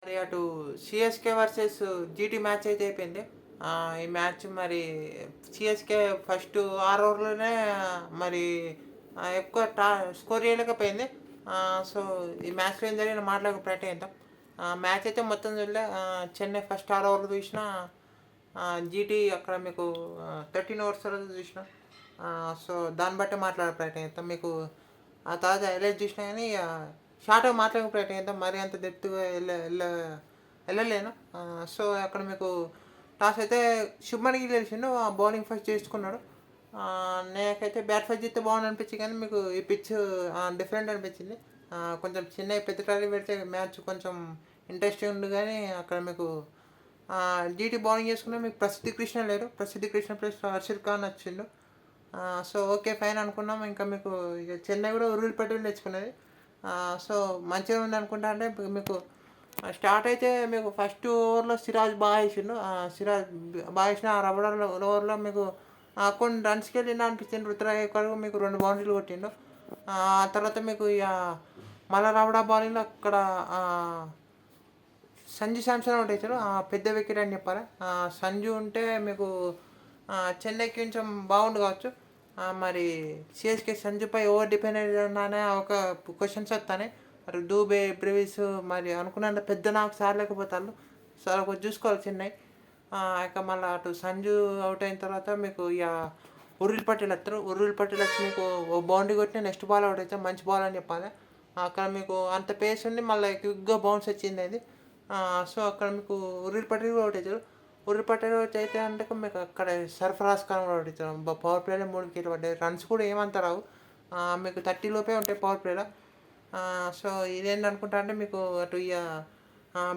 మరి అటు CSK versus GT match అయితే అయిపోయింది. ఈ మ్యాచ్ మరి సిఎస్కే ఫస్ట్ 6 ఓవర్‌లోనే మరి ఎక్కువ స్కోర్ చేయలేకపోయింది. సో, ఈ మ్యాచ్‌లో ఏం జరిగిందో మాట్లాడక ప్రయత్నిద్దాం. మ్యాచ్ అయితే మొత్తం చూడలే. చెన్నై ఫస్ట్ 6 ఓవర్లు చూసినా, జీటీ అక్కడ మీకు 13 ఓవర్స్ తర్వాత చూసినా. సో, దాన్ని బట్టే మాట్లాడే ప్రయత్నం చేద్దాం. మీకు ఆ తర్వాత హైలైట్స్ చూసినా కానీ షార్ట్‌గా మాట్లాడే ప్రయత్నం చేద్దాం. మరీ అంత డెప్త్‌గా వెళ్ళలేను. సో, అక్కడ మీకు టాస్ అయితే శుభ్మన్ గిల్ గెలిచిండు. బౌలింగ్ ఫస్ట్ చేసుకున్నాడు. నాకైతే బ్యాట్ ఫస్ట్ చేస్తే బాగుంది అనిపించింది, కానీ మీకు ఈ పిచ్ డిఫరెంట్ అనిపించింది. కొంచెం చిన్న పెద్ద ట్రాలీ పెడితే మ్యాచ్ కొంచెం ఇంట్రెస్టింగ్ ఉంది, కానీ అక్కడ మీకు జీటీ బౌలింగ్ చేసుకున్నా మీకు ప్రసిద్ధి కృష్ణ లేరు. ప్రసిద్ధి కృష్ణ ప్లస్ హర్షిల్ ఖాన్ వచ్చిండు. సో, ఓకే ఫైన్ అనుకున్నాం. ఇంకా మీకు ఇక చెన్నై కూడా ఉరుల్ పటేల్ తెచ్చుకున్నది. సో, మంచిగా ఉంది అనుకుంటా. అంటే మీకు స్టార్ట్ అయితే మీకు ఫస్ట్ ఓవర్లో సిరాజ్ బాగా వేసిండు. సిరాజ్ బాగా వేసిన ఆ రబడర్ ఓవర్లో మీకు కొన్ని రన్స్కి వెళ్ళిండు అనిపించింది. రుతురాజ్ మీకు 2 బౌండరీలు కొట్టిండు. ఆ తర్వాత మీకు ఇక మళ్ళా రబడా బౌలింగ్లో అక్కడ సంజు శాంసన్ అవుట్ అవుతారు. పెద్ద వికెట్ అని చెప్పాలి. సంజు ఉంటే మీకు చెన్నైకి కొంచెం బాగుండు కావచ్చు. మరి సిఎస్కే సంజుపై ఓవర్ డిపెండ్ అనే ఒక క్వశ్చన్స్ వస్తాయి. మరి దూబే బ్రెవిస్ మరి అనుకున్నంత పెద్ద నాకు సారలేకపోతారు. సార్ కొంచెం చూసుకోవాలి చెన్నై. ఇక మళ్ళీ అటు సంజు అవుట్ అయిన తర్వాత మీకు ఇక ఉర్రిల్ పటేల్ వస్తారు. ఉర్రిల్ పటేల్ వచ్చి మీకు ఓ బౌండరీ కొట్టిన నెక్స్ట్ బాల్ అవుట్ అవుతారు. మంచి బాల్ అని చెప్పాలి. అక్కడ మీకు అంత పేస్ ఉంది, మళ్ళీ క్విక్గా బౌన్స్ వచ్చింది అది. సో, అక్కడ మీకు ఉర్రిల్ పటేల్ కూడా అవుట్ అవుతారు. ఉర్రిల్ పటేల్ అవుట్ అయితే అంటే మీకు అక్కడ సర్ఫరాజ్ ఖాన్ కూడా అవుట్ అవుతారు. పవర్ ప్లేలో 3 వికెట్లు పడ్డాయి. రన్స్ కూడా ఏమంత రావు. మీకు 30 లోపే ఉంటాయి పవర్ ప్లేలో. సో, ఇదేంటి అనుకుంటా అంటే మీకు అటు ఇక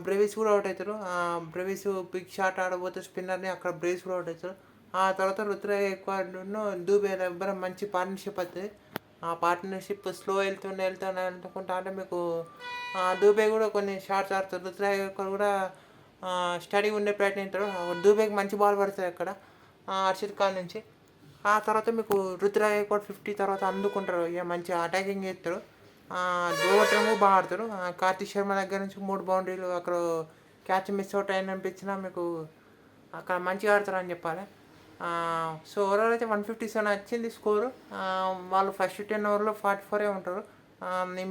బ్రెవిస్ కూడా అవుట్ అవుతారు. బ్రెవిస్ బిగ్ షాట్ ఆడబోతే స్పిన్నర్ని, అక్కడ బ్రెవిస్ కూడా అవుట్ అవుతారు. ఆ తర్వాత రుతురాజ్ గైక్వాడ్ను దూబే ఇద్దరం మంచి పార్ట్నర్షిప్ అవుతుంది. ఆ పార్ట్నర్షిప్ స్లో వెళ్తుకుంటా అంటే మీకు దూబే కూడా కొన్ని షాట్స్ ఆడతారు. రుతురాజ్ గైక్వాడ్ కూడా స్టడీ ఉండే ప్రయత్నిస్తారు. దూబేకి మంచి బాల్ పడుతుంది అక్కడ హర్షిత్ ఖాన్ నుంచి. ఆ తర్వాత మీకు రుతురాజ్ గైక్వాడ్ 50 తర్వాత అందుకుంటారు. ఇక మంచి అటాకింగ్ చేస్తారు. ధ్రువటము బాగా ఆడతారు. కార్తిక్ శర్మ దగ్గర నుంచి 3 బౌండరీలు అక్కడ క్యాచ్ మిస్ అవుట్ అయిన అనిపించినా మీకు అక్కడ మంచిగా ఆడతారు అని చెప్పాలి. సో, ఓవరాల్ అయితే 157 వచ్చింది స్కోరు. వాళ్ళు ఫస్ట్ 10 ఓవర్లో 44 ఉంటారు.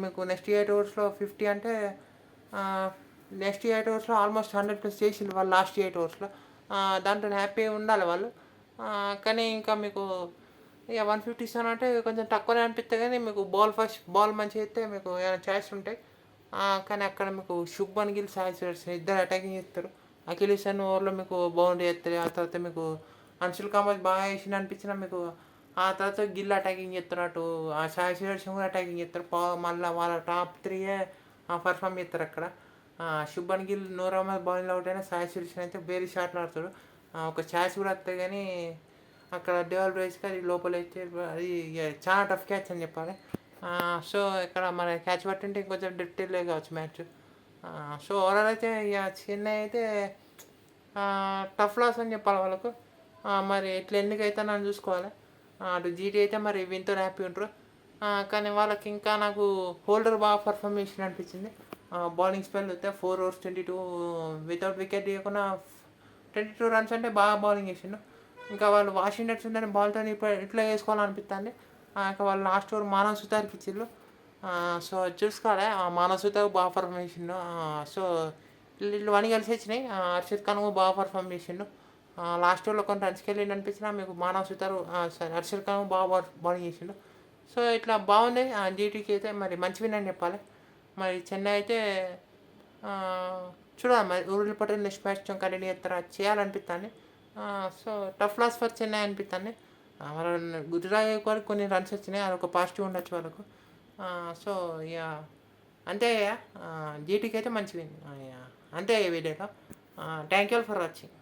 మీకు నెక్స్ట్ 8 ఓవర్స్లో 50 అంటే నెక్స్ట్ 8 ఓవర్స్లో ఆల్మోస్ట్ 100+ చేసింది వాళ్ళు లాస్ట్ 8 ఓవర్స్లో. దాంట్లో హ్యాపీగా ఉండాలి వాళ్ళు. కానీ ఇంకా మీకు ఇక 157 అంటే కొంచెం తక్కువనే అనిపిస్తుంది, కానీ మీకు బాల్ మంచిగా అయితే మీకు ఏమైనా ఛాయిస్ ఉంటాయి. కానీ అక్కడ మీకు శుభ్మన్ గిల్, సాయి సుదర్శన్ ఇద్దరు అటాకింగ్ చేస్తారు. అఖిలేషన్ ఓవర్లో మీకు బౌండరీ చేస్తారు. ఆ తర్వాత మీకు హర్షిల్ ఖాన్ బాగా వేసిన అనిపించిన మీకు ఆ తర్వాత గిల్ అటాకింగ్ చేస్తారు. అటు సాయి సుదర్శన్ కూడా అటాకింగ్ చేస్తారు. మళ్ళీ వాళ్ళ టాప్ 3 పర్ఫామ్ చేస్తారు అక్కడ. శుభ్మన్ గిల్ 100 బౌలింగ్ అవుట్ అయినా సాయి సుదర్శన్ అయితే వేరే షాట్లు ఆడతాడు. ఒక ఛాయిస్ కూడా వస్తాయి, కానీ అక్కడ డెవల్ బ్రేస్కి అది లోపల అయితే అది చాలా టఫ్ క్యాచ్ అని చెప్పాలి. సో, ఇక్కడ మన క్యాచ్ పట్టుంటే ఇంకొంచెం డెప్త్ కావచ్చు మ్యాచ్. సో, ఓవరాల్ అయితే ఇక చెన్నై అయితే టఫ్ లాస్ అని చెప్పాలి వాళ్ళకు. మరి ఎట్లా ఎందుకు అయితే నన్ను చూసుకోవాలి. అటు జీటీ అయితే మరి విన్తో హ్యాపీ ఉంటారు. కానీ వాళ్ళకి ఇంకా నాకు హోల్డర్ బాగా పర్ఫామ్ చేసిన అనిపించింది. బౌలింగ్ స్పెల్ వస్తే 4 overs 22 వితౌట్ వికెట్ తీయకుండా 22 రన్స్ అంటే బాగా బౌలింగ్ చేసిండు. ఇంకా వాళ్ళు వాషింగ్టన్ సుందర్ని బాల్తో ఇట్లా వేసుకోవాలనిపిస్తుంది. ఇంకా వాళ్ళు లాస్ట్ ఓవర్ మానవ్ సుతార్కి ఇచ్చిళ్ళు. సో, చూసుకోవాలి. మానవ్ సుతార్ బాగా పర్ఫామ్ చేసిండు. సో, వీళ్ళు 1 కలిసి వచ్చినాయి. హర్షిత్ ఖాన్ కూడా బాగా పర్ఫామ్ చేసిండు. లాస్ట్ ఓవర్లో కొన్ని రన్స్కి వెళ్ళింది అనిపించినా మీకు మానవ్ సుతార్ హర్షిత్ ఖాన్ బాగా బౌలింగ్ చేసిండు. సో, ఇట్లా బాగుంది. జీటీకి అయితే మరి మంచి విన్ అని చెప్పాలి. మరి చెన్నై అయితే చూడాలి. మరి Urvil Patel next match continue చేస్తారా చేయాలనిపిస్తుంది. So, tough loss for Chennai అనిపిస్తుంది. మరి గుజరాత్ వరకు కొన్ని రన్స్ వచ్చినాయి, అదొక పాజిటివ్ ఉండొచ్చు వాళ్ళకు. సో, ఇక అంతే. జీటీకి అయితే మంచి విన్. అంతే ఈ వీడియోలో. Thank you for watching.